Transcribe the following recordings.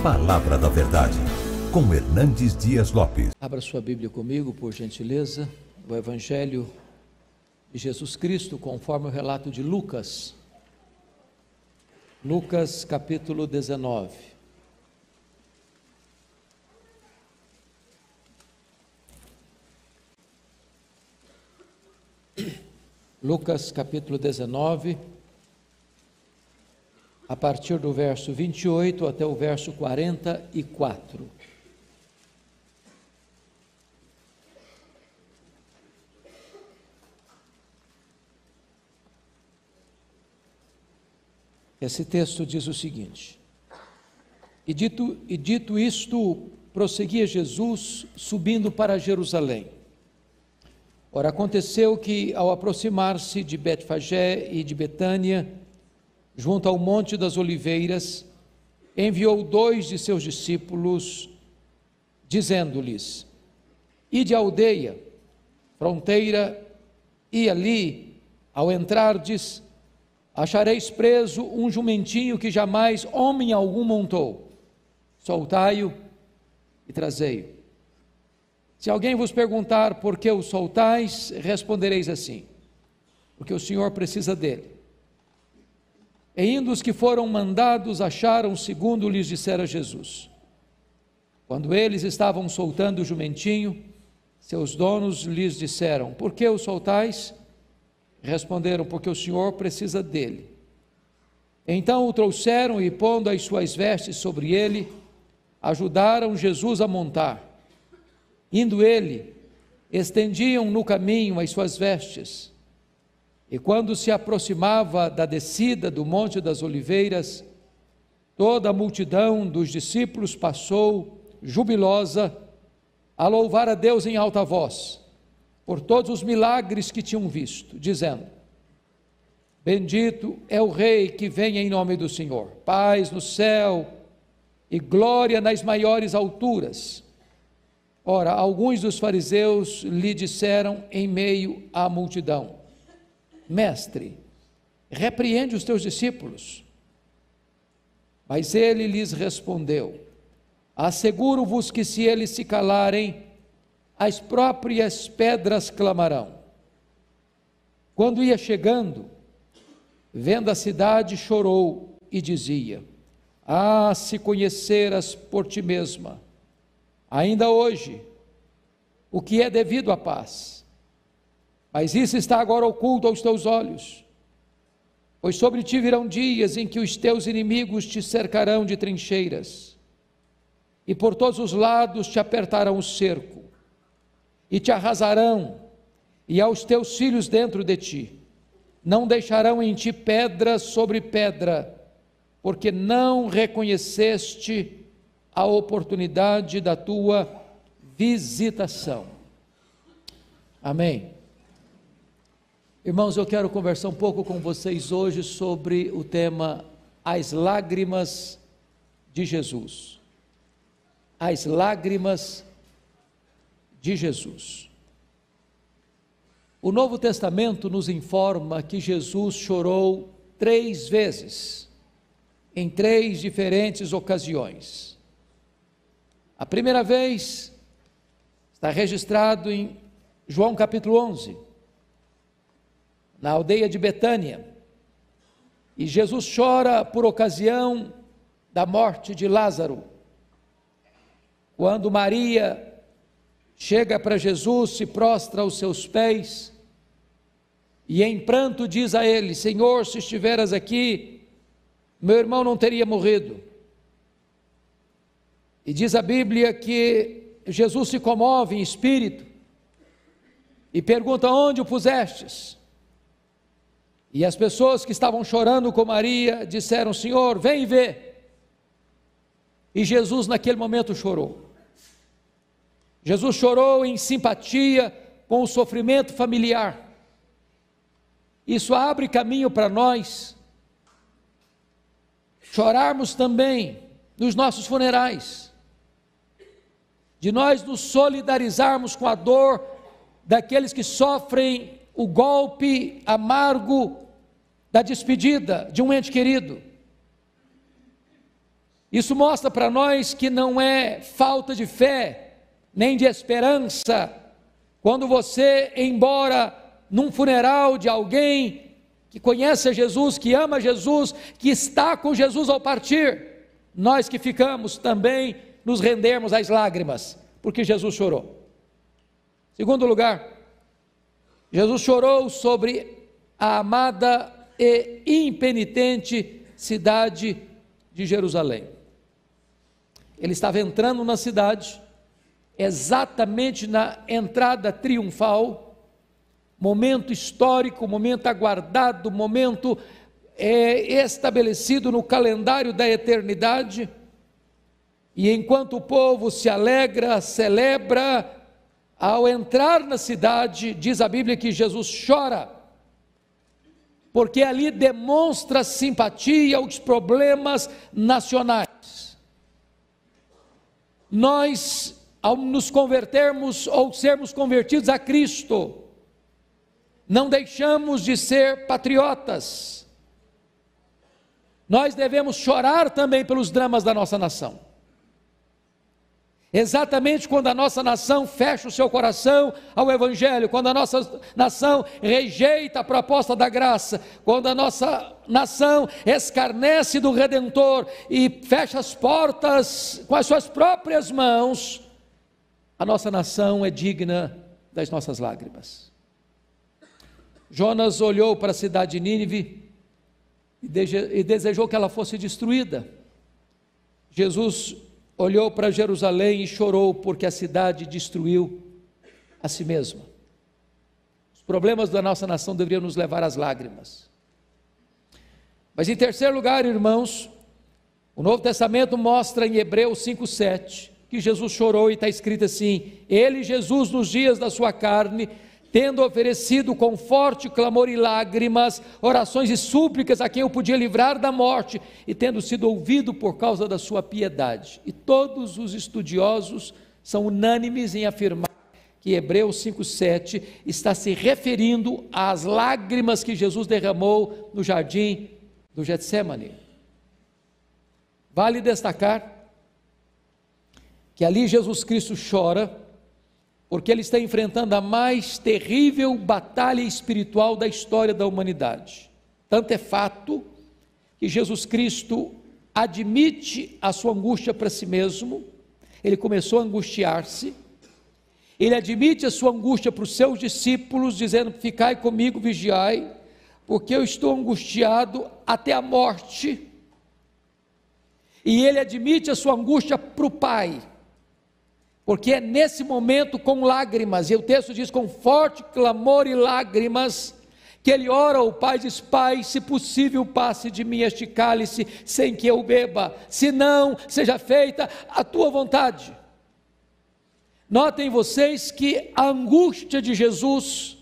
Palavra da Verdade, com Hernandes Dias Lopes. Abra sua Bíblia comigo, por gentileza, o Evangelho de Jesus Cristo, conforme o relato de Lucas. Lucas, capítulo 19. Lucas, capítulo 19, a partir do verso 28 até o verso 44. Esse texto diz o seguinte: E dito isto, prosseguia Jesus, subindo para Jerusalém. Ora, aconteceu que, ao aproximar-se de Betfagé e de Betânia, junto ao Monte das Oliveiras, enviou 2 de seus discípulos, dizendo-lhes: Ide à aldeia, fronteira, e ali, ao entrardes, achareis preso um jumentinho que jamais homem algum montou. Soltai-o e trazei-o. Se alguém vos perguntar por que o soltais, respondereis assim: porque o Senhor precisa dele. E indo os que foram mandados, acharam segundo lhes dissera Jesus. Quando eles estavam soltando o jumentinho, seus donos lhes disseram: por que o soltais? Responderam: porque o Senhor precisa dele. Então o trouxeram e, pondo as suas vestes sobre ele, ajudaram Jesus a montar. Indo ele, estendiam no caminho as suas vestes. E quando se aproximava da descida do Monte das Oliveiras, toda a multidão dos discípulos passou, jubilosa, a louvar a Deus em alta voz, por todos os milagres que tinham visto, dizendo: Bendito é o Rei que vem em nome do Senhor, paz no céu e glória nas maiores alturas. Ora, alguns dos fariseus lhe disseram em meio à multidão: Mestre, repreende os teus discípulos. Mas ele lhes respondeu: Asseguro-vos que se eles se calarem, as próprias pedras clamarão. Quando ia chegando, vendo a cidade, chorou e dizia: Ah, se conheceras por ti mesma, ainda hoje, o que é devido à paz. Mas isso está agora oculto aos teus olhos. Pois sobre ti virão dias em que os teus inimigos te cercarão de trincheiras, e por todos os lados te apertarão o cerco, e te arrasarão, e aos teus filhos dentro de ti. Não deixarão em ti pedra sobre pedra, porque não reconheceste a oportunidade da tua visitação. Amém. Irmãos, eu quero conversar um pouco com vocês hoje sobre o tema As Lágrimas de Jesus. As Lágrimas de Jesus. O Novo Testamento nos informa que Jesus chorou 3 vezes, em 3 diferentes ocasiões. A primeira vez está registrado em João capítulo 11, na aldeia de Betânia, e Jesus chora por ocasião da morte de Lázaro. Quando Maria chega para Jesus, se prostra aos seus pés, e em pranto diz a ele: Senhor, se estiveras aqui, meu irmão não teria morrido. E diz a Bíblia que Jesus se comove em espírito, e pergunta: onde o pusestes? E as pessoas que estavam chorando com Maria disseram: Senhor, vem e vê. E Jesus naquele momento chorou. Jesus chorou em simpatia com o sofrimento familiar. Isso abre caminho para nós chorarmos também nos nossos funerais, de nós nos solidarizarmos com a dor daqueles que sofrem o golpe amargo da despedida de um ente querido. Isso mostra para nós que não é falta de fé, nem de esperança, quando você, embora num funeral de alguém que conhece a Jesus, que ama Jesus, que está com Jesus ao partir, nós que ficamos também nos rendermos às lágrimas, porque Jesus chorou. Segundo lugar, Jesus chorou sobre a amada e impenitente cidade de Jerusalém. Ele estava entrando na cidade, exatamente na entrada triunfal, momento histórico, momento aguardado, momento estabelecido no calendário da eternidade, e enquanto o povo se alegra, celebra, ao entrar na cidade, diz a Bíblia que Jesus chora, porque ali demonstra simpatia aos problemas nacionais. Nós, ao nos convertermos ou sermos convertidos a Cristo, não deixamos de ser patriotas. Nós devemos chorar também pelos dramas da nossa nação. Exatamente quando a nossa nação fecha o seu coração ao Evangelho, quando a nossa nação rejeita a proposta da graça, quando a nossa nação escarnece do Redentor e fecha as portas com as suas próprias mãos, a nossa nação é digna das nossas lágrimas. Jonas olhou para a cidade de Nínive e desejou que ela fosse destruída. Jesus olhou para Jerusalém e chorou porque a cidade destruiu a si mesma. Os problemas da nossa nação deveriam nos levar às lágrimas. Mas em terceiro lugar, irmãos, o Novo Testamento mostra em Hebreus 5:7 que Jesus chorou, e está escrito assim: ele, Jesus, nos dias da sua carne, tendo oferecido com forte clamor e lágrimas, orações e súplicas a quem o podia livrar da morte, e tendo sido ouvido por causa da sua piedade. E todos os estudiosos são unânimes em afirmar que Hebreus 5:7 está se referindo às lágrimas que Jesus derramou no jardim do Getsêmani. Vale destacar que ali Jesus Cristo chora porque ele está enfrentando a mais terrível batalha espiritual da história da humanidade. Tanto é fato que Jesus Cristo admite a sua angústia para si mesmo, ele começou a angustiar-se, ele admite a sua angústia para os seus discípulos, dizendo: ficai comigo, vigiai, porque eu estou angustiado até a morte. E ele admite a sua angústia para o Pai, porque é nesse momento com lágrimas, e o texto diz com forte clamor e lágrimas, que ele ora ao Pai e diz: Pai, se possível passe de mim este cálice sem que eu beba, se não, seja feita a tua vontade. Notem vocês que a angústia de Jesus,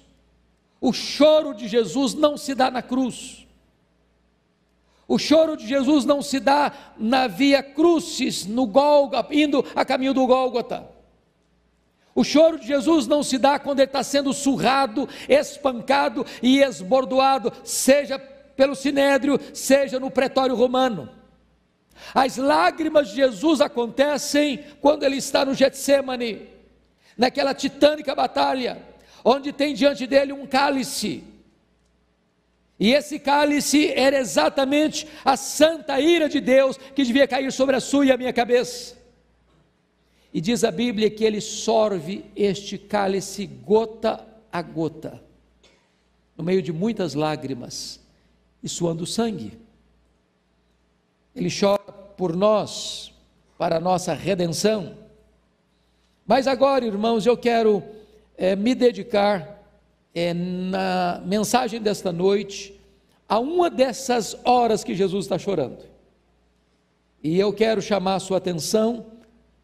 o choro de Jesus não se dá na cruz, o choro de Jesus não se dá na via crucis, no Gólgota, indo a caminho do Gólgota. O choro de Jesus não se dá quando ele está sendo surrado, espancado e esbordoado, seja pelo sinédrio, seja no pretório romano. As lágrimas de Jesus acontecem quando ele está no Getsêmani, naquela titânica batalha, onde tem diante dele um cálice, e esse cálice era exatamente a santa ira de Deus que devia cair sobre a sua e a minha cabeça. E diz a Bíblia que ele sorve este cálice gota a gota, no meio de muitas lágrimas e suando sangue. Ele chora por nós, para a nossa redenção. Mas agora, irmãos, eu quero me dedicar na mensagem desta noite a uma dessas horas que Jesus está chorando. E eu quero chamar a sua atenção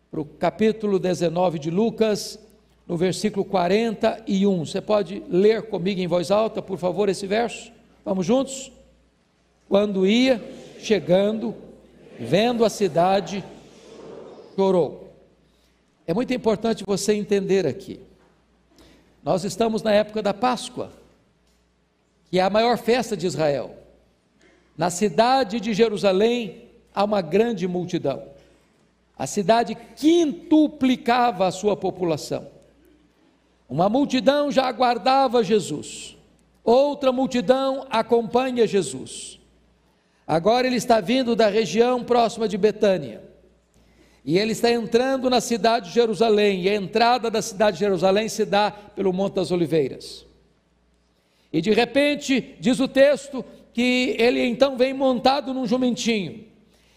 para o capítulo 19 de Lucas, no versículo 41. Você pode ler comigo em voz alta, por favor, esse verso? Vamos juntos? Quando ia chegando, vendo a cidade, chorou. É muito importante você entender aqui. Nós estamos na época da Páscoa, que é a maior festa de Israel. Na cidade de Jerusalém, a uma grande multidão. A cidade quintuplicava a sua população. Uma multidão já aguardava Jesus. Outra multidão acompanha Jesus. Agora ele está vindo da região próxima de Betânia. E ele está entrando na cidade de Jerusalém. E a entrada da cidade de Jerusalém se dá pelo Monte das Oliveiras. E de repente, diz o texto, que ele então vem montado num jumentinho.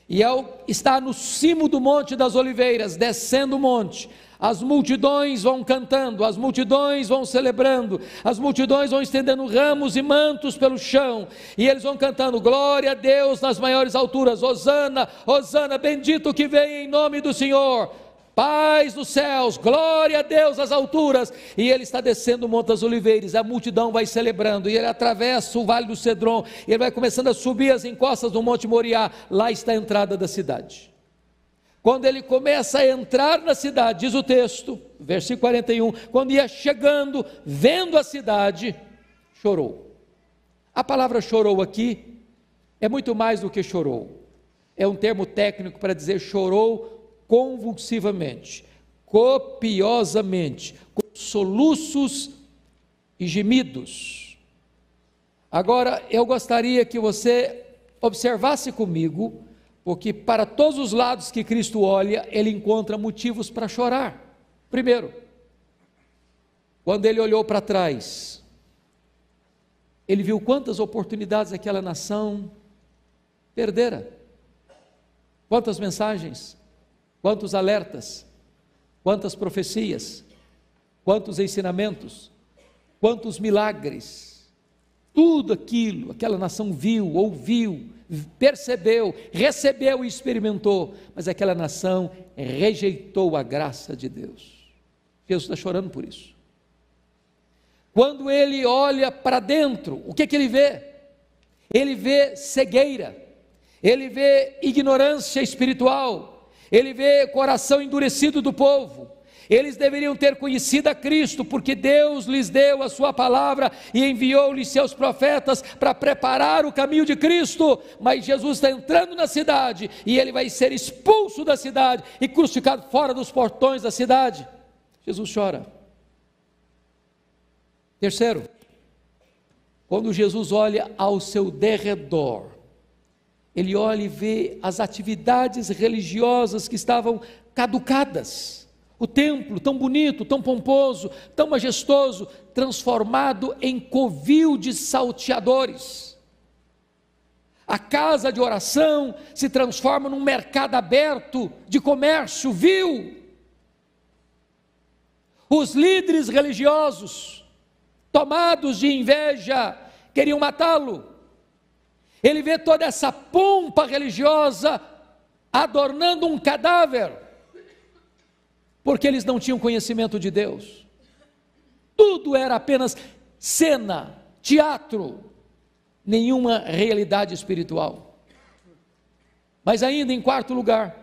E ao estar no cimo do Monte das Oliveiras, descendo o monte, as multidões vão cantando, as multidões vão celebrando, as multidões vão estendendo ramos e mantos pelo chão, e eles vão cantando: glória a Deus nas maiores alturas, Hosana, Hosana, bendito que vem em nome do Senhor, paz nos céus, glória a Deus nas alturas. E ele está descendo o Monte das Oliveiras, a multidão vai celebrando, e ele atravessa o Vale do Cedron, e ele vai começando a subir as encostas do Monte Moriá. Lá está a entrada da cidade. Quando ele começa a entrar na cidade, diz o texto, versículo 41, quando ia chegando, vendo a cidade, chorou. A palavra chorou aqui é muito mais do que chorou, é um termo técnico para dizer chorou convulsivamente, copiosamente, com soluços e gemidos. Agora, eu gostaria que você observasse comigo, porque para todos os lados que Cristo olha, ele encontra motivos para chorar. Primeiro, quando ele olhou para trás, ele viu quantas oportunidades aquela nação perdera, quantas mensagens, quantos alertas, quantas profecias, quantos ensinamentos, quantos milagres, tudo aquilo, aquela nação viu, ouviu, percebeu, recebeu e experimentou, mas aquela nação rejeitou a graça de Deus. Jesus está chorando por isso. Quando ele olha para dentro, o que ele vê? Ele vê cegueira, ele vê ignorância espiritual, ele vê coração endurecido do povo. Eles deveriam ter conhecido a Cristo, porque Deus lhes deu a sua palavra e enviou-lhes seus profetas para preparar o caminho de Cristo, mas Jesus está entrando na cidade, e ele vai ser expulso da cidade e crucificado fora dos portões da cidade. Jesus chora. Terceiro, quando Jesus olha ao seu derredor, ele olha e vê as atividades religiosas que estavam caducadas. O templo tão bonito, tão pomposo, tão majestoso, transformado em covil de salteadores. A casa de oração se transforma num mercado aberto de comércio vil. Os líderes religiosos, tomados de inveja, queriam matá-lo. Ele vê toda essa pompa religiosa adornando um cadáver, porque eles não tinham conhecimento de Deus. Tudo era apenas cena, teatro, nenhuma realidade espiritual. Mas ainda em quarto lugar,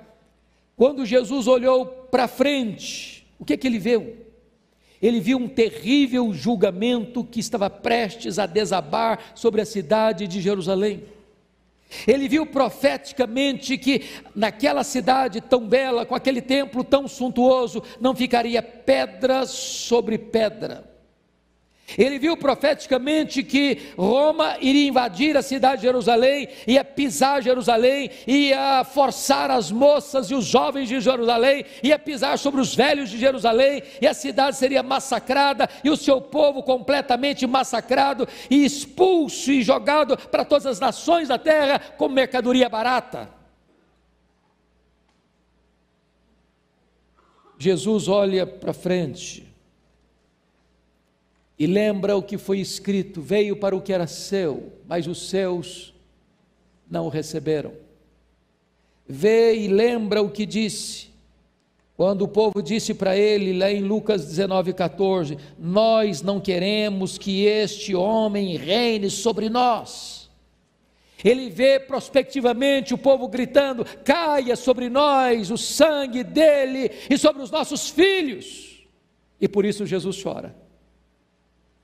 quando Jesus olhou para frente, o que ele viu? Ele viu um terrível julgamento que estava prestes a desabar sobre a cidade de Jerusalém. Ele viu profeticamente que naquela cidade tão bela, com aquele templo tão suntuoso, não ficaria pedra sobre pedra. Ele viu profeticamente que Roma iria invadir a cidade de Jerusalém, ia pisar Jerusalém, ia forçar as moças e os jovens de Jerusalém, ia pisar sobre os velhos de Jerusalém, e a cidade seria massacrada, e o seu povo completamente massacrado, e expulso e jogado para todas as nações da terra como mercadoria barata. Jesus olha para frente e lembra o que foi escrito: veio para o que era seu, mas os seus não o receberam. Vê e lembra o que disse, quando o povo disse para ele, lá em Lucas 19,14, nós não queremos que este homem reine sobre nós. Ele vê prospectivamente o povo gritando, caia sobre nós o sangue dele e sobre os nossos filhos, e por isso Jesus chora.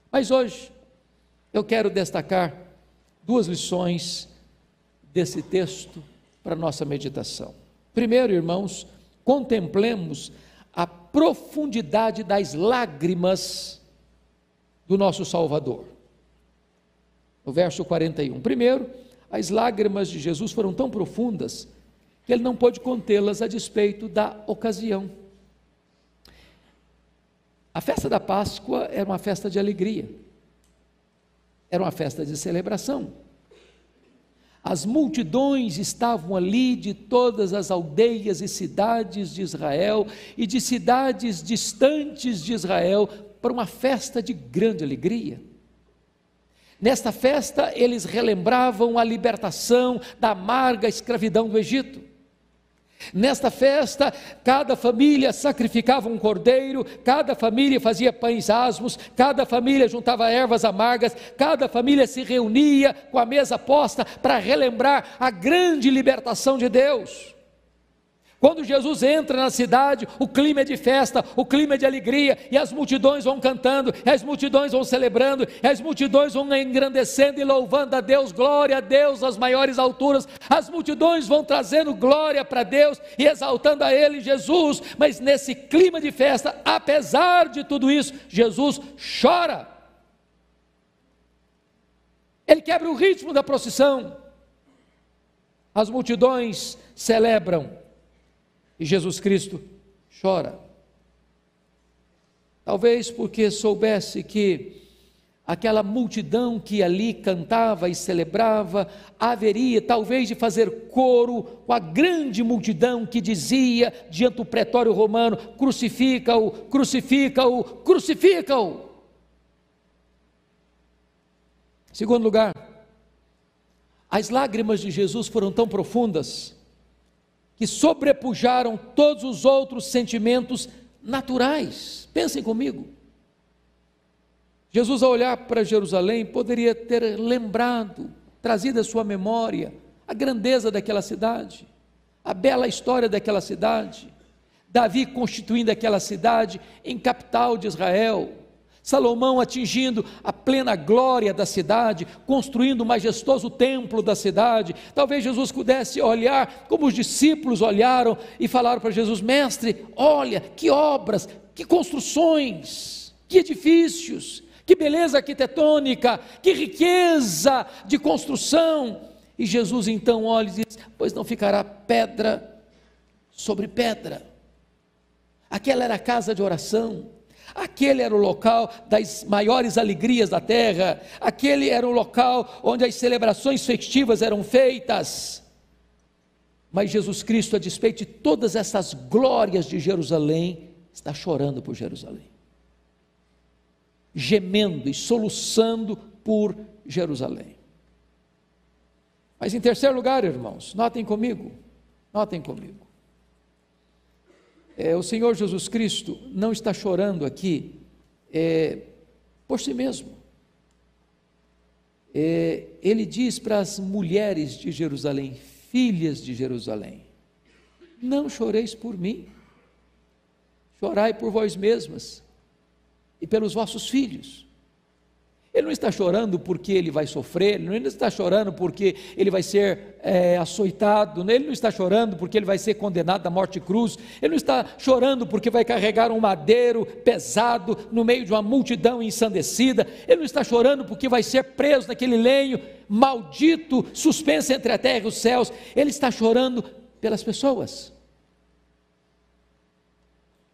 Mas hoje eu quero destacar duas lições desse texto para a nossa meditação. Primeiro, irmãos, contemplemos a profundidade das lágrimas do nosso Salvador. No verso 41. Primeiro, as lágrimas de Jesus foram tão profundas que ele não pôde contê-las a despeito da ocasião. A festa da Páscoa era uma festa de alegria, era uma festa de celebração. As multidões estavam ali de todas as aldeias e cidades de Israel e de cidades distantes de Israel para uma festa de grande alegria. Nesta festa eles relembravam a libertação da amarga escravidão do Egito. Nesta festa, cada família sacrificava um cordeiro, cada família fazia pães asmos, cada família juntava ervas amargas, cada família se reunia com a mesa posta para relembrar a grande libertação de Deus. Quando Jesus entra na cidade, o clima é de festa, o clima é de alegria, e as multidões vão cantando, e as multidões vão celebrando, e as multidões vão engrandecendo e louvando a Deus, glória a Deus às maiores alturas, as multidões vão trazendo glória para Deus e exaltando a Ele, Jesus. Mas nesse clima de festa, apesar de tudo isso, Jesus chora. Ele quebra o ritmo da procissão. As multidões celebram e Jesus Cristo chora. Talvez porque soubesse que aquela multidão que ali cantava e celebrava haveria talvez de fazer coro com a grande multidão que dizia diante do pretório romano: crucifica-o, crucifica-o, crucifica-o. Segundo lugar, as lágrimas de Jesus foram tão profundas que sobrepujaram todos os outros sentimentos naturais. Pensem comigo. Jesus, ao olhar para Jerusalém, poderia ter lembrado, trazido à sua memória a grandeza daquela cidade, a bela história daquela cidade, Davi constituindo aquela cidade em capital de Israel, Salomão atingindo a plena glória da cidade, construindo o majestoso templo da cidade. Talvez Jesus pudesse olhar como os discípulos olharam e falaram para Jesus: mestre, olha que obras, que construções, que edifícios, que beleza arquitetônica, que riqueza de construção. E Jesus então olha e diz: pois não ficará pedra sobre pedra. Aquela era a casa de oração, aquele era o local das maiores alegrias da terra, aquele era o local onde as celebrações festivas eram feitas. Mas Jesus Cristo, a despeito de todas essas glórias de Jerusalém, está chorando por Jerusalém, gemendo e soluçando por Jerusalém. Mas em terceiro lugar, irmãos, notem comigo, o Senhor Jesus Cristo não está chorando aqui por si mesmo. Ele diz para as mulheres de Jerusalém, filhas de Jerusalém: não choreis por mim, chorai por vós mesmas e pelos vossos filhos. Ele não está chorando porque ele vai sofrer, ele não está chorando porque ele vai ser açoitado, ele não está chorando porque ele vai ser condenado à morte de cruz, ele não está chorando porque vai carregar um madeiro pesado no meio de uma multidão ensandecida, ele não está chorando porque vai ser preso naquele lenho maldito, suspenso entre a terra e os céus. Ele está chorando pelas pessoas.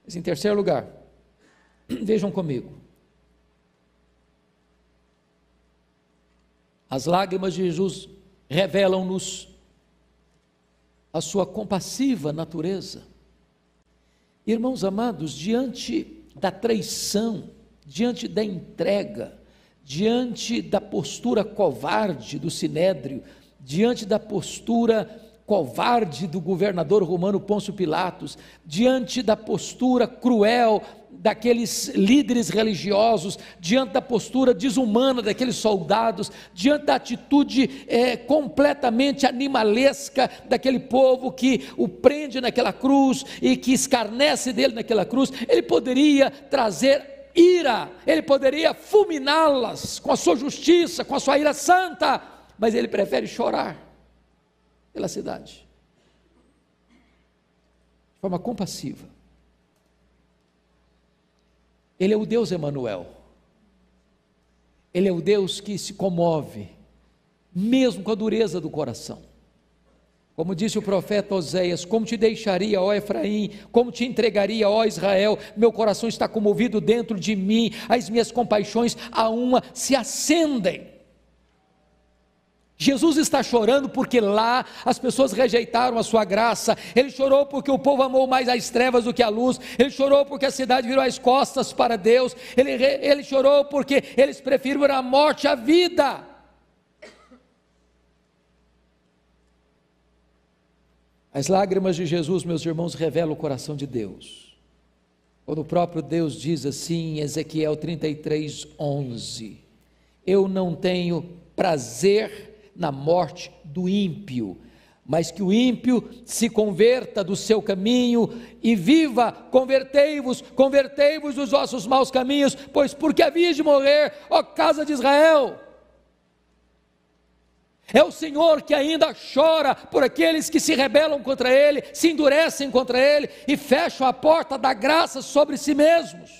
Mas em terceiro lugar, vejam comigo, as lágrimas de Jesus revelam-nos a sua compassiva natureza. Irmãos amados, diante da traição, diante da entrega, diante da postura covarde do Sinédrio, diante da postura covarde do governador romano Pôncio Pilatos, diante da postura cruel daqueles líderes religiosos, diante da postura desumana daqueles soldados, diante da atitude completamente animalesca daquele povo que o prende naquela cruz e que escarnece dele naquela cruz, ele poderia trazer ira, ele poderia fulminá-las com a sua justiça, com a sua ira santa, mas ele prefere chorar pela cidade. forma compassiva. Ele é o Deus Emanuel. Ele é o Deus que se comove, mesmo com a dureza do coração. Como disse o profeta Oséias: como te deixaria, ó Efraim, como te entregaria, ó Israel, meu coração está comovido dentro de mim, as minhas compaixões a uma se acendem. Jesus está chorando porque lá as pessoas rejeitaram a sua graça. Ele chorou porque o povo amou mais as trevas do que a luz. Ele chorou porque a cidade virou as costas para Deus. Ele chorou porque eles preferiram a morte à vida. As lágrimas de Jesus, meus irmãos, revelam o coração de Deus. Quando o próprio Deus diz assim em Ezequiel 33:11: eu não tenho prazer na morte do ímpio, mas que o ímpio se converta do seu caminho e viva. Convertei-vos dos vossos maus caminhos, pois porque havias de morrer, ó casa de Israel. É o Senhor que ainda chora por aqueles que se rebelam contra Ele, se endurecem contra Ele e fecham a porta da graça sobre si mesmos.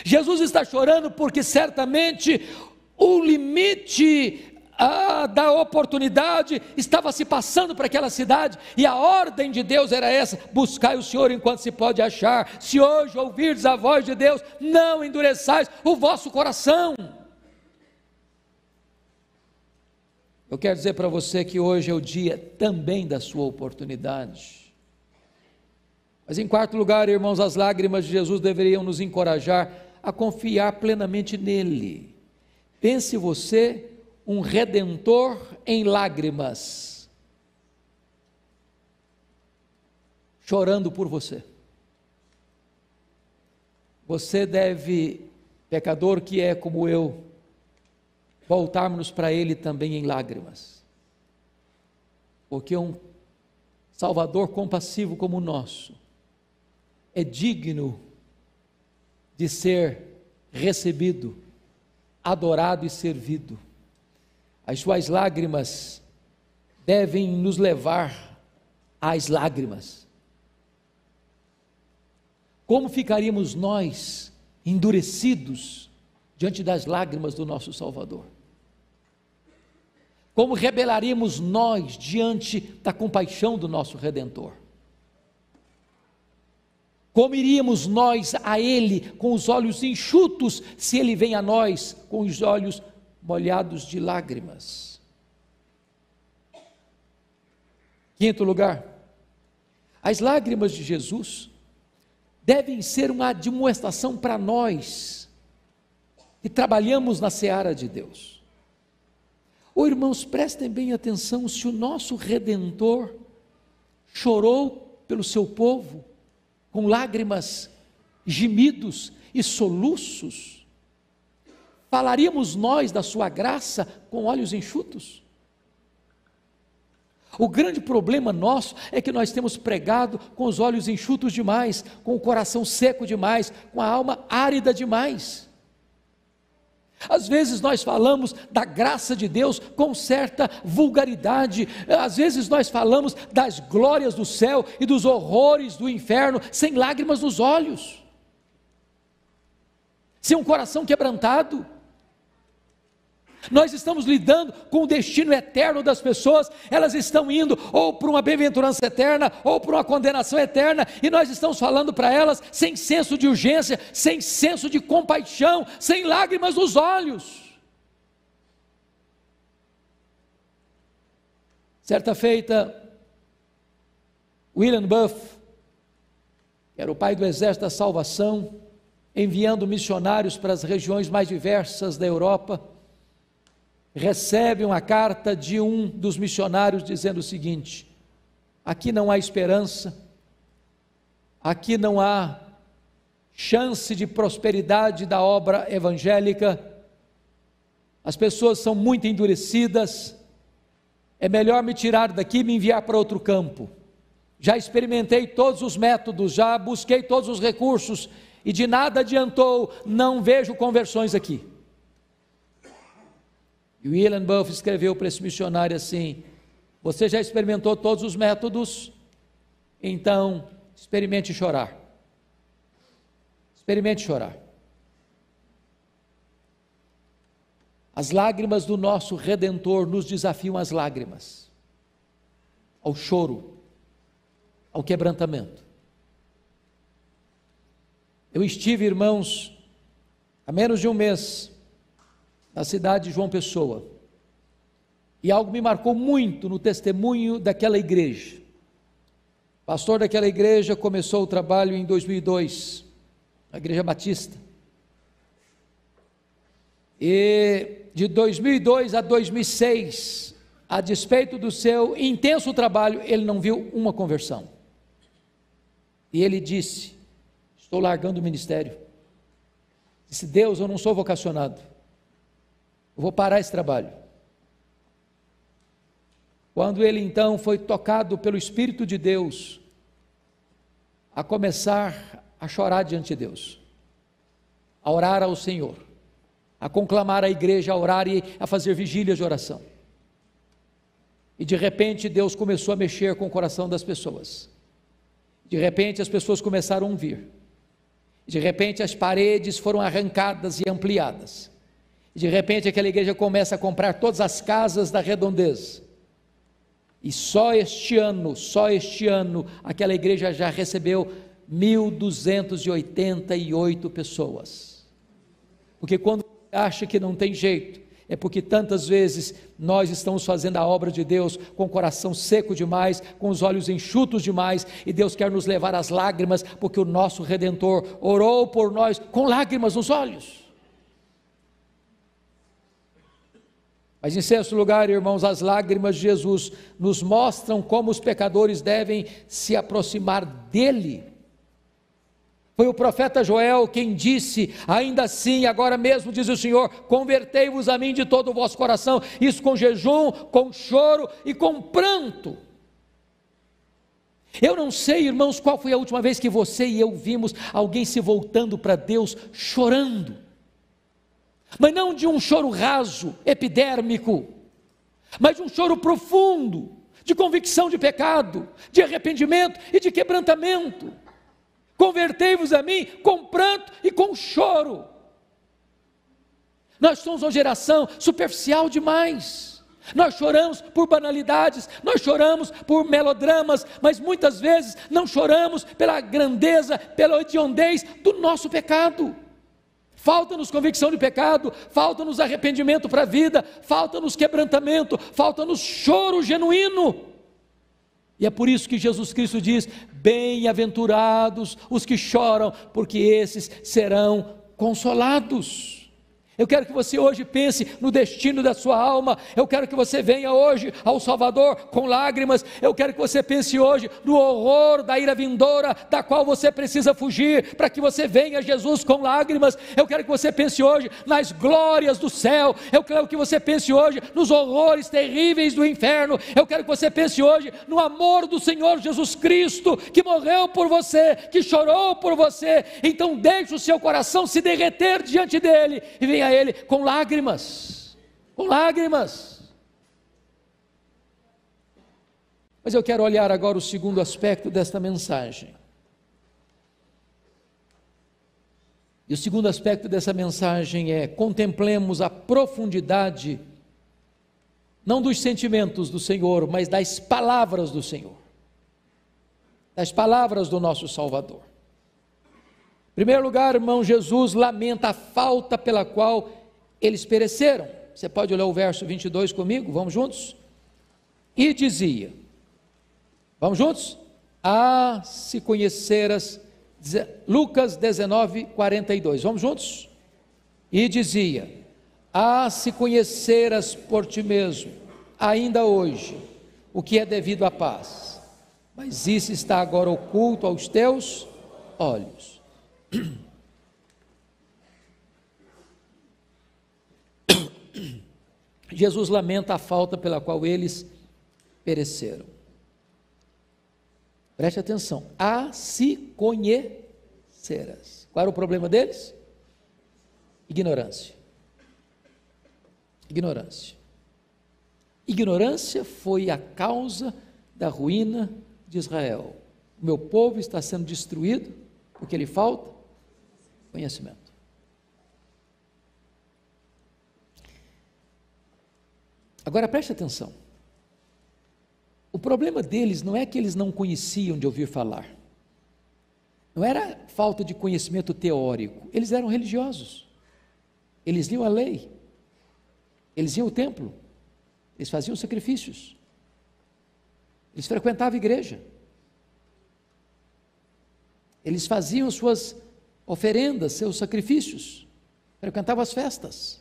Jesus está chorando porque certamente o limite da oportunidade estava se passando para aquela cidade, e a ordem de Deus era essa: buscai o Senhor enquanto se pode achar. Se hoje ouvirdes a voz de Deus, não endureçais o vosso coração. Eu quero dizer para você que hoje é o dia também da sua oportunidade. Mas em quarto lugar, irmãos, as lágrimas de Jesus deveriam nos encorajar a confiar plenamente nele. Pense você um redentor em lágrimas, chorando por você. Você deve, pecador que é como eu, voltarmos para Ele também em lágrimas, porque um Salvador compassivo como o nosso é digno de ser recebido, adorado e servido. As suas lágrimas devem nos levar às lágrimas. Como ficaríamos nós endurecidos diante das lágrimas do nosso Salvador? Como rebelaríamos nós diante da compaixão do nosso Redentor? Como iríamos nós a Ele com os olhos enxutos, se Ele vem a nós com os olhos molhados de lágrimas? Quinto lugar, as lágrimas de Jesus devem ser uma admoestação para nós que trabalhamos na seara de Deus. Irmãos, prestem bem atenção: se o nosso Redentor chorou pelo seu povo, com lágrimas, gemidos e soluços, falaríamos nós da sua graça com olhos enxutos? O grande problema nosso é que nós temos pregado com os olhos enxutos demais, com o coração seco demais, com a alma árida demais. Às vezes nós falamos da graça de Deus com certa vulgaridade, às vezes nós falamos das glórias do céu e dos horrores do inferno, sem lágrimas nos olhos, sem um coração quebrantado. Nós estamos lidando com o destino eterno das pessoas, elas estão indo ou para uma bem-aventurança eterna, ou para uma condenação eterna, e nós estamos falando para elas sem senso de urgência, sem senso de compaixão, sem lágrimas nos olhos. Certa feita, William Buff, que era o pai do Exército da Salvação, enviando missionários para as regiões mais diversas da Europa, recebe uma carta de um dos missionários dizendo o seguinte: aqui não há esperança, aqui não há chance de prosperidade da obra evangélica, as pessoas são muito endurecidas, é melhor me tirar daqui e me enviar para outro campo. Já experimentei todos os métodos, já busquei todos os recursos e de nada adiantou, não vejo conversões aqui. E William Buff escreveu para esse missionário assim: você já experimentou todos os métodos, então experimente chorar. Experimente chorar. As lágrimas do nosso Redentor nos desafiam às lágrimas, ao choro, ao quebrantamento. Eu estive, irmãos, há menos de um mês, na cidade de João Pessoa, e algo me marcou muito no testemunho daquela igreja. O pastor daquela igreja começou o trabalho em 2002, na Igreja Batista, e de 2002 a 2006, a despeito do seu intenso trabalho, ele não viu uma conversão, e ele disse: estou largando o ministério. Disse: Deus, eu não sou vocacionado, eu vou parar esse trabalho. Quando ele então foi tocado pelo Espírito de Deus, a começar a chorar diante de Deus, a orar ao Senhor, a conclamar a igreja a orar e a fazer vigílias de oração, e de repente Deus começou a mexer com o coração das pessoas, de repente as pessoas começaram a ouvir, de repente as paredes foram arrancadas e ampliadas, de repente aquela igreja começa a comprar todas as casas da redondeza, e só este ano, aquela igreja já recebeu 1.288 pessoas, porque quando você acha que não tem jeito, é porque tantas vezes nós estamos fazendo a obra de Deus com o coração seco demais, com os olhos enxutos demais, e Deus quer nos levar às lágrimas, porque o nosso Redentor orou por nós com lágrimas nos olhos. Mas em sexto lugar, irmãos, as lágrimas de Jesus nos mostram como os pecadores devem se aproximar dele. Foi o profeta Joel quem disse: ainda assim, agora mesmo, diz o Senhor, convertei-vos a mim de todo o vosso coração, isso com jejum, com choro e com pranto. Eu não sei, irmãos, qual foi a última vez que você e eu vimos alguém se voltando para Deus chorando, mas não de um choro raso, epidérmico, mas de um choro profundo, de convicção de pecado, de arrependimento e de quebrantamento. Convertei-vos a mim com pranto e com choro. Nós somos uma geração superficial demais, nós choramos por banalidades, nós choramos por melodramas, mas muitas vezes não choramos pela grandeza, pela hediondez do nosso pecado. Falta-nos convicção de pecado, falta-nos arrependimento para a vida, falta-nos quebrantamento, falta-nos choro genuíno. E é por isso que Jesus Cristo diz: bem-aventurados os que choram, porque esses serão consolados. Eu quero que você hoje pense no destino da sua alma. Eu quero que você venha hoje ao Salvador com lágrimas. Eu quero que você pense hoje no horror da ira vindoura, da qual você precisa fugir, para que você venha a Jesus com lágrimas. Eu quero que você pense hoje nas glórias do céu. Eu quero que você pense hoje nos horrores terríveis do inferno. Eu quero que você pense hoje no amor do Senhor Jesus Cristo, que morreu por você, que chorou por você. Então deixe o seu coração se derreter diante dele e venha a ele com lágrimas, com lágrimas. Mas eu quero olhar agora o segundo aspecto desta mensagem. E o segundo aspecto dessa mensagem é: contemplemos a profundidade, não dos sentimentos do Senhor, mas das palavras do Senhor, das palavras do nosso Salvador. Em primeiro lugar, irmão, Jesus lamenta a falta pela qual eles pereceram. Você pode olhar o verso 22 comigo? Vamos juntos? E dizia, vamos juntos? Ah, se conheceras, Lucas 19, 42, vamos juntos? E dizia, ah, se conheceras por ti mesmo, ainda hoje, o que é devido à paz, mas isso está agora oculto aos teus olhos. Jesus lamenta a falta pela qual eles pereceram. Preste atenção, a se conheceras. Qual era o problema deles? Ignorância. Ignorância. Ignorância foi a causa da ruína de Israel. O meu povo está sendo destruído porque lhe falta conhecimento. Agora preste atenção. O problema deles não é que eles não conheciam de ouvir falar. Não era falta de conhecimento teórico. Eles eram religiosos. Eles liam a lei. Eles iam ao templo. Eles faziam sacrifícios. Eles frequentavam a igreja. Eles faziam suas oferendas, seus sacrifícios. Frequentavam as festas.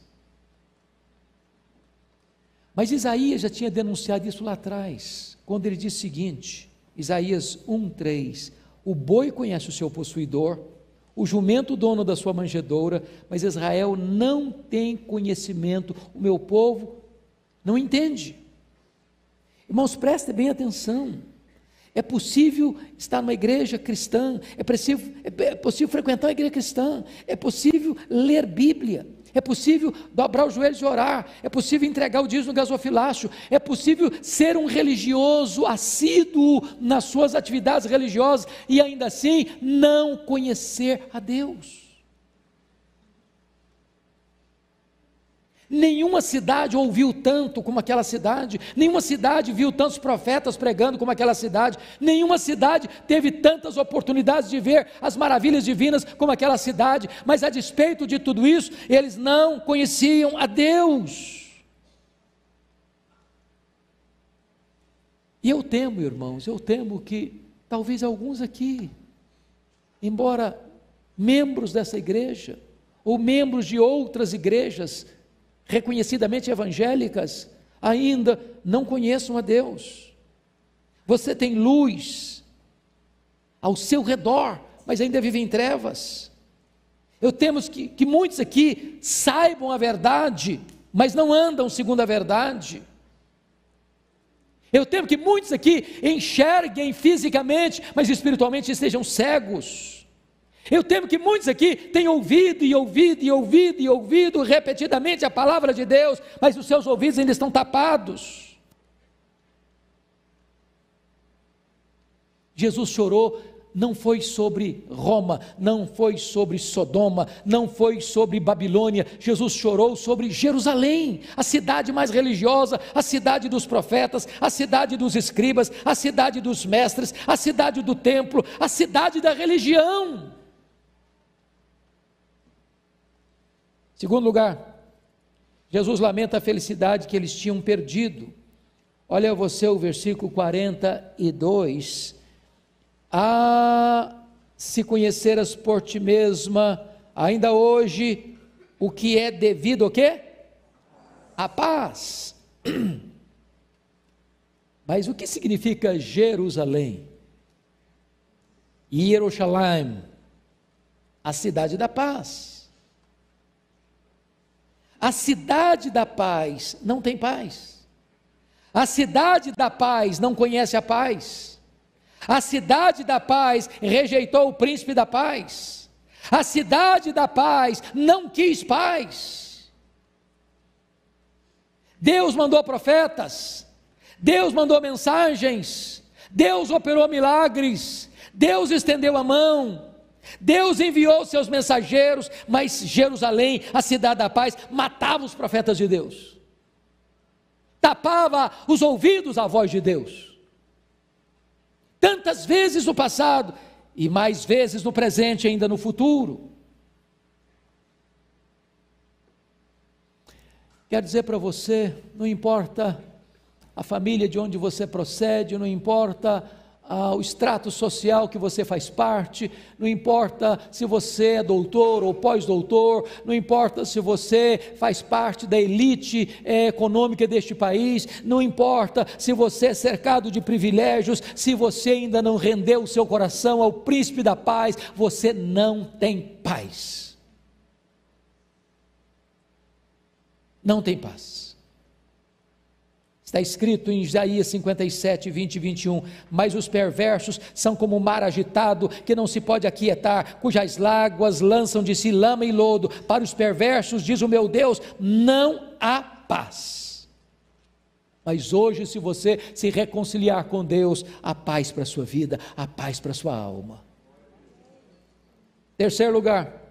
Mas Isaías já tinha denunciado isso lá atrás, quando ele disse o seguinte, Isaías 1:3, o boi conhece o seu possuidor, o jumento o dono da sua manjedoura, mas Israel não tem conhecimento, o meu povo não entende. Irmãos, prestem bem atenção, é possível estar numa igreja cristã, é possível frequentar uma igreja cristã, é possível ler Bíblia, é possível dobrar os joelhos e orar, é possível entregar o dízimo no gasofilácio, é possível ser um religioso assíduo nas suas atividades religiosas e ainda assim não conhecer a Deus. Nenhuma cidade ouviu tanto como aquela cidade, nenhuma cidade viu tantos profetas pregando como aquela cidade, nenhuma cidade teve tantas oportunidades de ver as maravilhas divinas como aquela cidade, mas a despeito de tudo isso, eles não conheciam a Deus. E eu temo, irmãos, que talvez alguns aqui, embora membros dessa igreja, ou membros de outras igrejas, reconhecidamente evangélicas, ainda não conheçam a Deus. Você tem luz ao seu redor, mas ainda vive em trevas. Eu temo que muitos aqui saibam a verdade, mas não andam segundo a verdade. Eu temo que muitos aqui enxerguem fisicamente, mas espiritualmente estejam cegos. Eu temo que muitos aqui tenham ouvido repetidamente a palavra de Deus, mas os seus ouvidos ainda estão tapados. Jesus chorou, não foi sobre Roma, não foi sobre Sodoma, não foi sobre Babilônia, Jesus chorou sobre Jerusalém, a cidade mais religiosa, a cidade dos profetas, a cidade dos escribas, a cidade dos mestres, a cidade do templo, a cidade da religião. Segundo lugar, Jesus lamenta a felicidade que eles tinham perdido. Olha você o versículo 42. Se conheceras por ti mesma, ainda hoje, o que é devido ao quê? A paz. Mas o que significa Jerusalém? Jerusalém, a cidade da paz. A cidade da paz não tem paz. A cidade da paz não conhece a paz. A cidade da paz rejeitou o príncipe da paz. A cidade da paz não quis paz. Deus mandou profetas, Deus mandou mensagens, Deus operou milagres, Deus estendeu a mão, Deus enviou seus mensageiros, mas Jerusalém, a cidade da paz, matava os profetas de Deus, tapava os ouvidos à voz de Deus. Tantas vezes no passado, e mais vezes no presente, ainda no futuro. Quero dizer para você, não importa a família de onde você procede, não importa o extrato social que você faz parte, não importa se você é doutor ou pós-doutor, não importa se você faz parte da elite econômica deste país, não importa se você é cercado de privilégios, se você ainda não rendeu o seu coração ao príncipe da paz, você não tem paz. Não tem paz. Está escrito em Isaías 57, 20 e 21, mas os perversos são como o mar agitado, que não se pode aquietar, cujas águas lançam de si lama e lodo. Para os perversos, diz o meu Deus, não há paz. Mas hoje, se você se reconciliar com Deus, há paz para a sua vida, há paz para a sua alma. Terceiro lugar,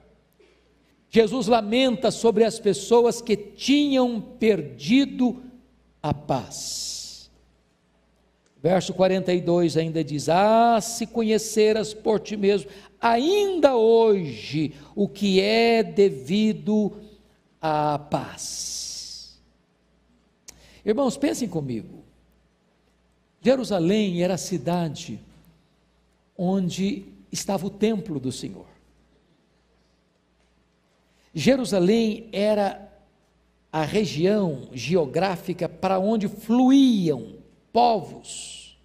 Jesus lamenta sobre as pessoas que tinham perdido a paz. Verso 42 ainda diz: se conheceras por ti mesmo, ainda hoje, o que é devido à paz. Irmãos, pensem comigo. Jerusalém era a cidade onde estava o templo do Senhor. Jerusalém era a região geográfica para onde fluíam povos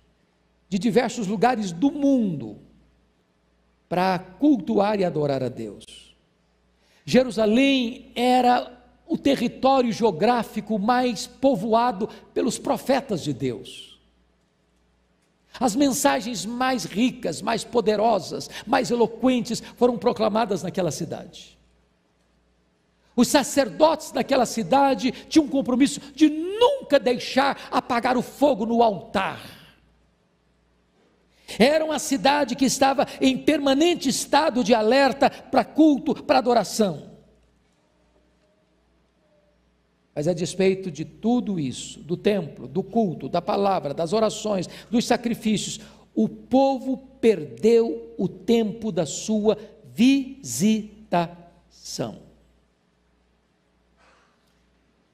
de diversos lugares do mundo para cultuar e adorar a Deus. Jerusalém era o território geográfico mais povoado pelos profetas de Deus. As mensagens mais ricas, mais poderosas, mais eloquentes foram proclamadas naquela cidade. Os sacerdotes daquela cidade tinham um compromisso de nunca deixar apagar o fogo no altar. Era uma cidade que estava em permanente estado de alerta para culto, para adoração. Mas a despeito de tudo isso, do templo, do culto, da palavra, das orações, dos sacrifícios, o povo perdeu o tempo da sua visitação.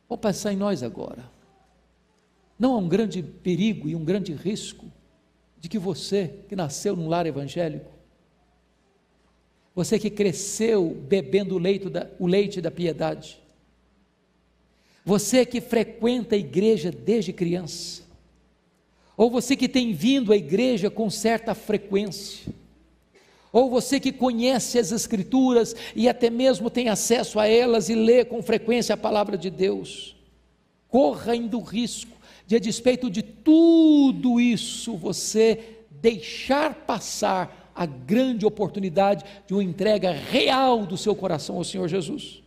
Vou passar em nós agora. Não há um grande perigo e um grande risco de que você, que nasceu num lar evangélico, você que cresceu bebendo o leite da piedade, você que frequenta a igreja desde criança, ou você que tem vindo à igreja com certa frequência, ou você que conhece as Escrituras e até mesmo tem acesso a elas e lê com frequência a palavra de Deus, corra ainda o risco de, a despeito de tudo isso, você deixar passar a grande oportunidade de uma entrega real do seu coração ao Senhor Jesus.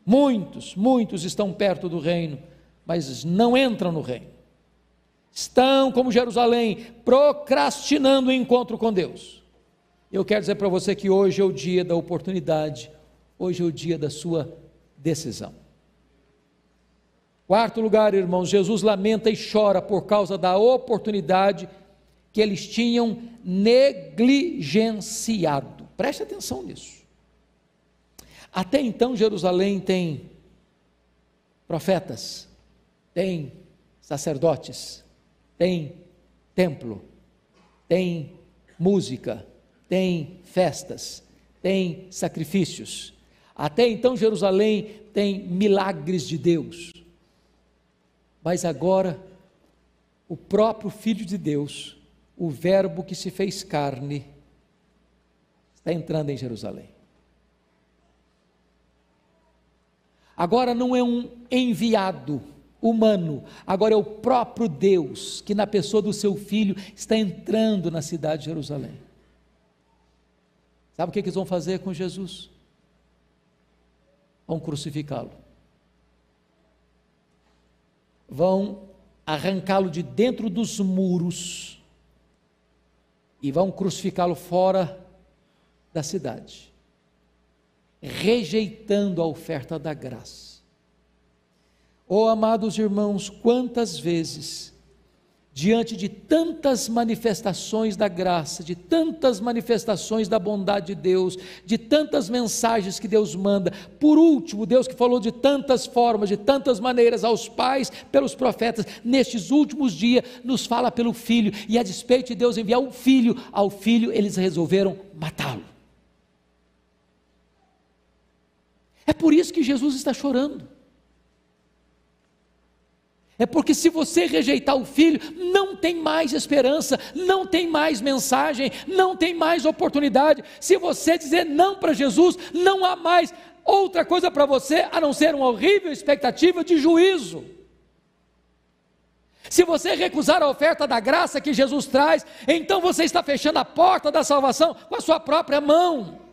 Muitos estão perto do reino, mas não entram no reino. Estão, como Jerusalém, procrastinando o encontro com Deus. Eu quero dizer para você que hoje é o dia da oportunidade, hoje é o dia da sua decisão. Quarto lugar, irmãos, Jesus lamenta e chora por causa da oportunidade que eles tinham negligenciado. Preste atenção nisso. Até então Jerusalém tem profetas, tem sacerdotes, tem templo, tem música, tem festas, tem sacrifícios. Até então Jerusalém tem milagres de Deus. Mas agora, o próprio Filho de Deus, o Verbo que se fez carne, está entrando em Jerusalém. Agora não é um enviado humano, agora é o próprio Deus, que na pessoa do seu Filho está entrando na cidade de Jerusalém. Sabe o que eles vão fazer com Jesus? Vão crucificá-lo. Vão arrancá-lo de dentro dos muros e vão crucificá-lo fora da cidade, rejeitando a oferta da graça. Oh, amados irmãos, quantas vezes, diante de tantas manifestações da graça, de tantas manifestações da bondade de Deus, de tantas mensagens que Deus manda, por último, Deus que falou de tantas formas, de tantas maneiras aos pais, pelos profetas, nestes últimos dias, nos fala pelo Filho, e a despeito de Deus enviar um filho, ao Filho eles resolveram matá-lo. É por isso que Jesus está chorando. É porque se você rejeitar o Filho, não tem mais esperança, não tem mais mensagem, não tem mais oportunidade. Se você dizer não para Jesus, não há mais outra coisa para você, a não ser uma horrível expectativa de juízo. Se você recusar a oferta da graça que Jesus traz, então você está fechando a porta da salvação com a sua própria mão.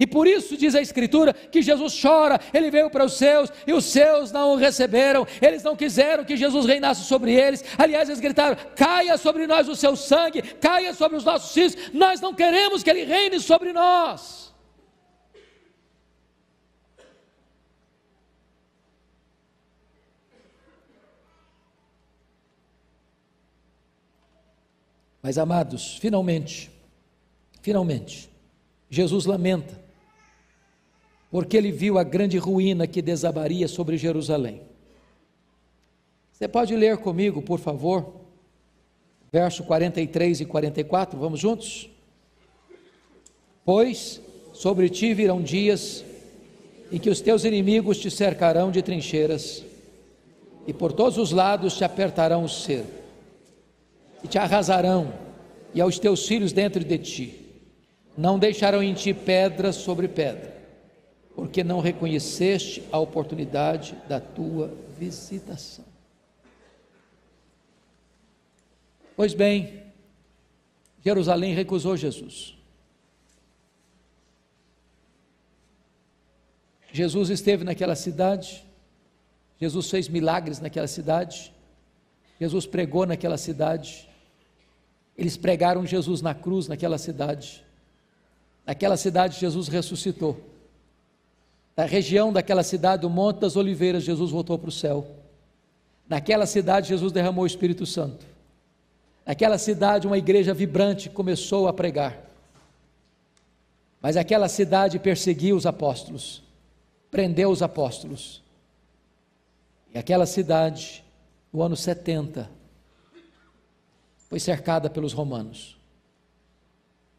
E por isso diz a Escritura que Jesus chora, ele veio para os seus e os seus não o receberam, eles não quiseram que Jesus reinasse sobre eles. Aliás, eles gritaram: caia sobre nós o seu sangue, caia sobre os nossos filhos, nós não queremos que ele reine sobre nós. Mas amados, finalmente, Jesus lamenta, porque ele viu a grande ruína que desabaria sobre Jerusalém. Você pode ler comigo, por favor, verso 43 e 44, vamos juntos? Pois sobre ti virão dias em que os teus inimigos te cercarão de trincheiras, e por todos os lados te apertarão o cerco, e te arrasarão, e aos teus filhos dentro de ti, não deixarão em ti pedra sobre pedra, porque não reconheceste a oportunidade da tua visitação. Pois bem, Jerusalém recusou Jesus. Jesus esteve naquela cidade, Jesus fez milagres naquela cidade, Jesus pregou naquela cidade, eles pregaram Jesus na cruz naquela cidade Jesus ressuscitou. Da região daquela cidade, do Monte das Oliveiras, Jesus voltou para o céu. Naquela cidade, Jesus derramou o Espírito Santo. Naquela cidade, uma igreja vibrante começou a pregar. Mas aquela cidade perseguiu os apóstolos, prendeu os apóstolos. E aquela cidade, no ano 70, foi cercada pelos romanos.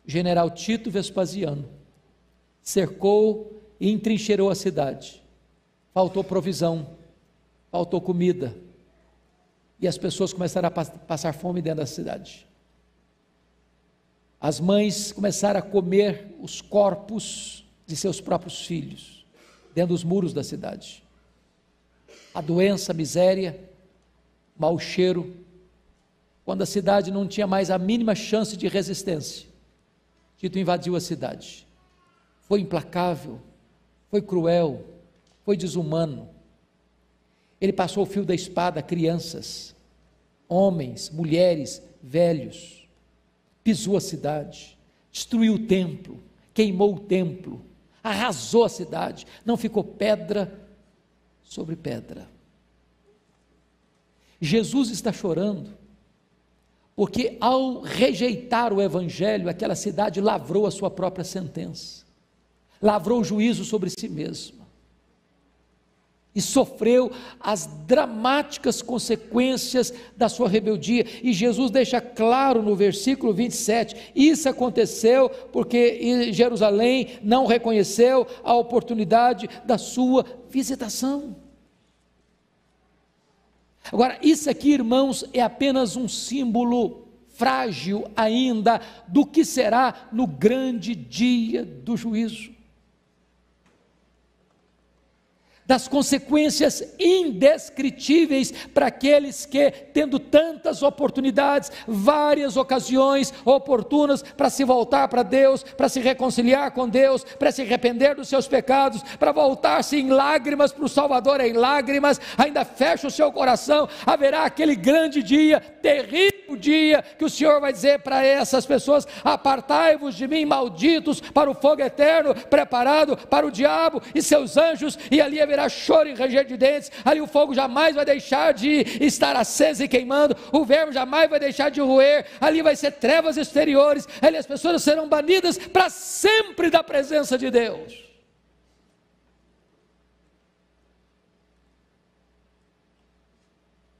O general Tito Vespasiano cercou e entrincheirou a cidade. Faltou provisão, faltou comida, e as pessoas começaram a passar fome dentro da cidade. As mães começaram a comer os corpos de seus próprios filhos, dentro dos muros da cidade. A doença, a miséria, mau cheiro, quando a cidade não tinha mais a mínima chance de resistência, Tito invadiu a cidade. Foi implacável, foi cruel, foi desumano. Ele passou o fio da espada a crianças, homens, mulheres, velhos, pisou a cidade, destruiu o templo, queimou o templo, arrasou a cidade, não ficou pedra sobre pedra. Jesus está chorando, porque ao rejeitar o Evangelho, aquela cidade lavrou a sua própria sentença, lavrou o juízo sobre si mesma, e sofreu as dramáticas consequências da sua rebeldia. E Jesus deixa claro no versículo 27, isso aconteceu porque Jerusalém não reconheceu a oportunidade da sua visitação. Agora, isso aqui, irmãos, é apenas um símbolo frágil ainda do que será no grande dia do juízo, das consequências indescritíveis para aqueles que, tendo tantas oportunidades, várias ocasiões oportunas para se voltar para Deus, para se reconciliar com Deus, para se arrepender dos seus pecados, para voltar-se em lágrimas para o Salvador, em lágrimas, ainda fecha o seu coração. Haverá aquele grande dia, terrível dia, que o Senhor vai dizer para essas pessoas: apartai-vos de mim, malditos, para o fogo eterno, preparado para o diabo e seus anjos, e ali haverá choro e ranger de dentes. Ali o fogo jamais vai deixar de estar aceso e queimando, o verme jamais vai deixar de roer, ali vai ser trevas exteriores, ali as pessoas serão banidas para sempre da presença de Deus.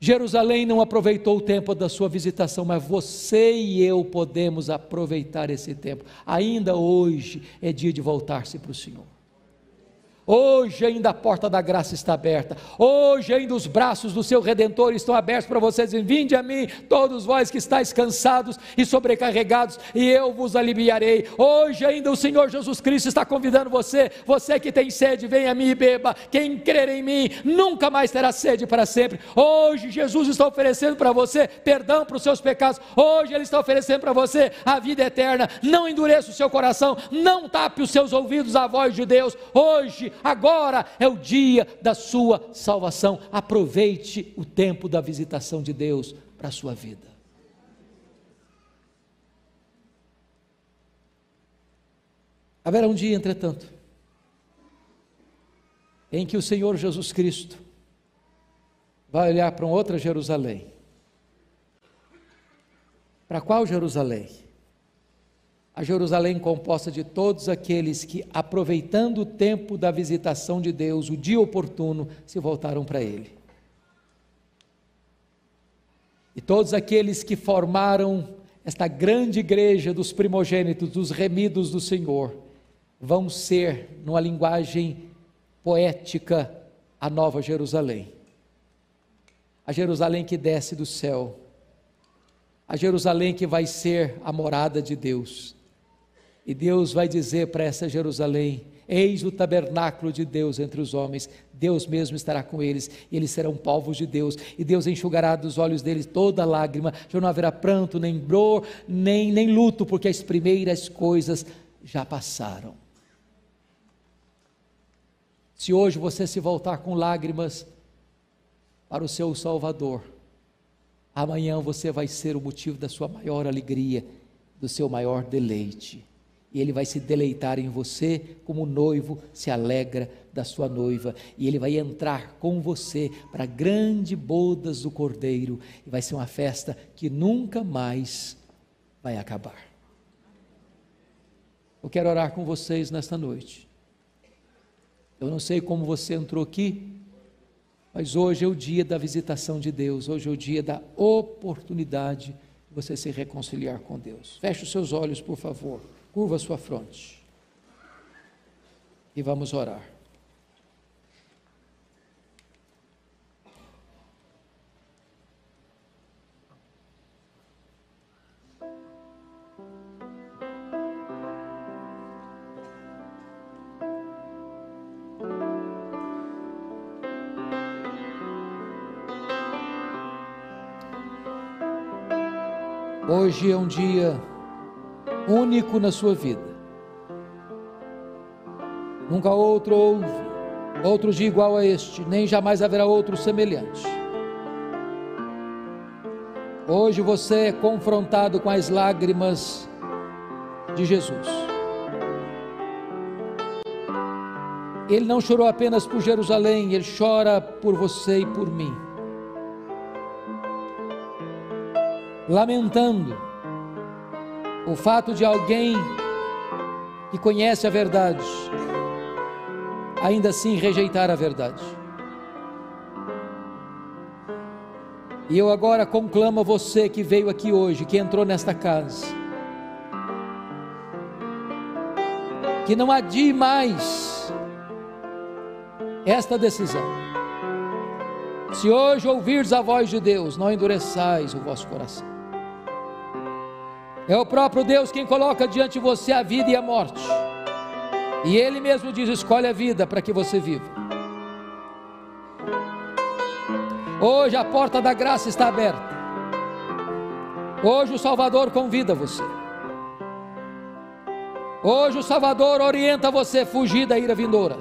Jerusalém não aproveitou o tempo da sua visitação, mas você e eu podemos aproveitar esse tempo. Ainda hoje é dia de voltar-se para o Senhor. Hoje ainda a porta da graça está aberta, hoje ainda os braços do seu Redentor estão abertos para vocês, dizendo: vinde a mim, todos vós que estáis cansados e sobrecarregados, e eu vos aliviarei. Hoje ainda o Senhor Jesus Cristo está convidando você, você que tem sede, venha a mim e beba, quem crer em mim, nunca mais terá sede para sempre. Hoje Jesus está oferecendo para você perdão para os seus pecados, hoje Ele está oferecendo para você a vida eterna. Não endureça o seu coração, não tape os seus ouvidos à voz de Deus. Hoje, agora é o dia da sua salvação. Aproveite o tempo da visitação de Deus para a sua vida. Haverá um dia, entretanto, em que o Senhor Jesus Cristo vai olhar para uma outra Jerusalém. Para qual Jerusalém? A Jerusalém composta de todos aqueles que, aproveitando o tempo da visitação de Deus, o dia oportuno, se voltaram para Ele. E todos aqueles que formaram esta grande igreja dos primogênitos, dos remidos do Senhor, vão ser, numa linguagem poética, a nova Jerusalém. A Jerusalém que desce do céu, a Jerusalém que vai ser a morada de Deus. E Deus vai dizer para essa Jerusalém: eis o tabernáculo de Deus entre os homens, Deus mesmo estará com eles, e eles serão povos de Deus, e Deus enxugará dos olhos deles toda lágrima, já não haverá pranto, nem dor, nem luto, porque as primeiras coisas já passaram. Se hoje você se voltar com lágrimas para o seu Salvador, amanhã você vai ser o motivo da sua maior alegria, do seu maior deleite, e Ele vai se deleitar em você como o noivo se alegra da sua noiva, e Ele vai entrar com você para grandes bodas do Cordeiro, e vai ser uma festa que nunca mais vai acabar. Eu quero orar com vocês nesta noite. Eu não sei como você entrou aqui, mas hoje é o dia da visitação de Deus, hoje é o dia da oportunidade de você se reconciliar com Deus. Feche os seus olhos, por favor, curva a sua fronte e vamos orar. Hoje é um dia único na sua vida. Nunca outro houve, outro dia igual a este, nem jamais haverá outro semelhante. Hoje você é confrontado com as lágrimas de Jesus. Ele não chorou apenas por Jerusalém, Ele chora por você e por mim, lamentando o fato de alguém que conhece a verdade, ainda assim rejeitar a verdade. E eu agora conclamo a você que veio aqui hoje, que entrou nesta casa, que não adie mais esta decisão. Se hoje ouvires a voz de Deus, não endureçais o vosso coração. É o próprio Deus quem coloca diante de você a vida e a morte, e Ele mesmo diz: escolhe a vida para que você viva. Hoje a porta da graça está aberta. Hoje o Salvador convida você. Hoje o Salvador orienta você a fugir da ira vindoura.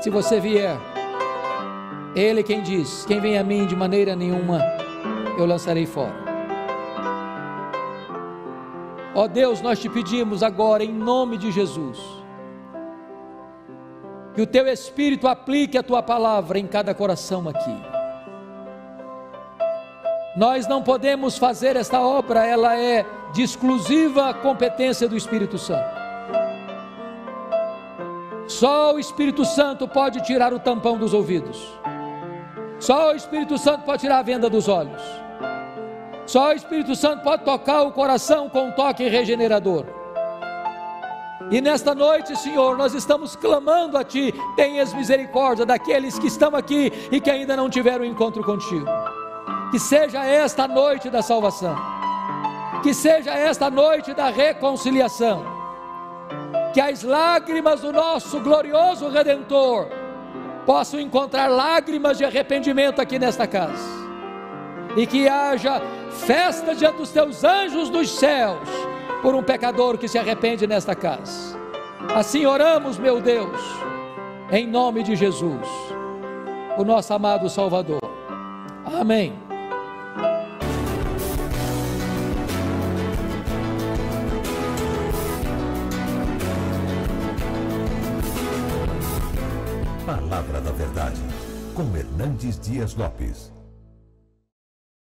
Se você vier, Ele quem diz: quem vem a mim, de maneira nenhuma eu lançarei fora. Ó Deus, nós te pedimos agora, em nome de Jesus, que o Teu Espírito aplique a Tua palavra em cada coração aqui. Nós não podemos fazer esta obra, ela é de exclusiva competência do Espírito Santo. Só o Espírito Santo pode tirar o tampão dos ouvidos, só o Espírito Santo pode tirar a venda dos olhos, só o Espírito Santo pode tocar o coração com um toque regenerador. E nesta noite, Senhor, nós estamos clamando a Ti, tenhas misericórdia daqueles que estão aqui e que ainda não tiveram encontro contigo. Que seja esta a noite da salvação, que seja esta a noite da reconciliação, que as lágrimas do nosso glorioso Redentor possam encontrar lágrimas de arrependimento aqui nesta casa, e que haja festa diante dos Teus anjos dos céus, por um pecador que se arrepende nesta casa. Assim oramos, meu Deus, em nome de Jesus, o nosso amado Salvador. Amém. Palavra da Verdade, com Hernandes Dias Lopes.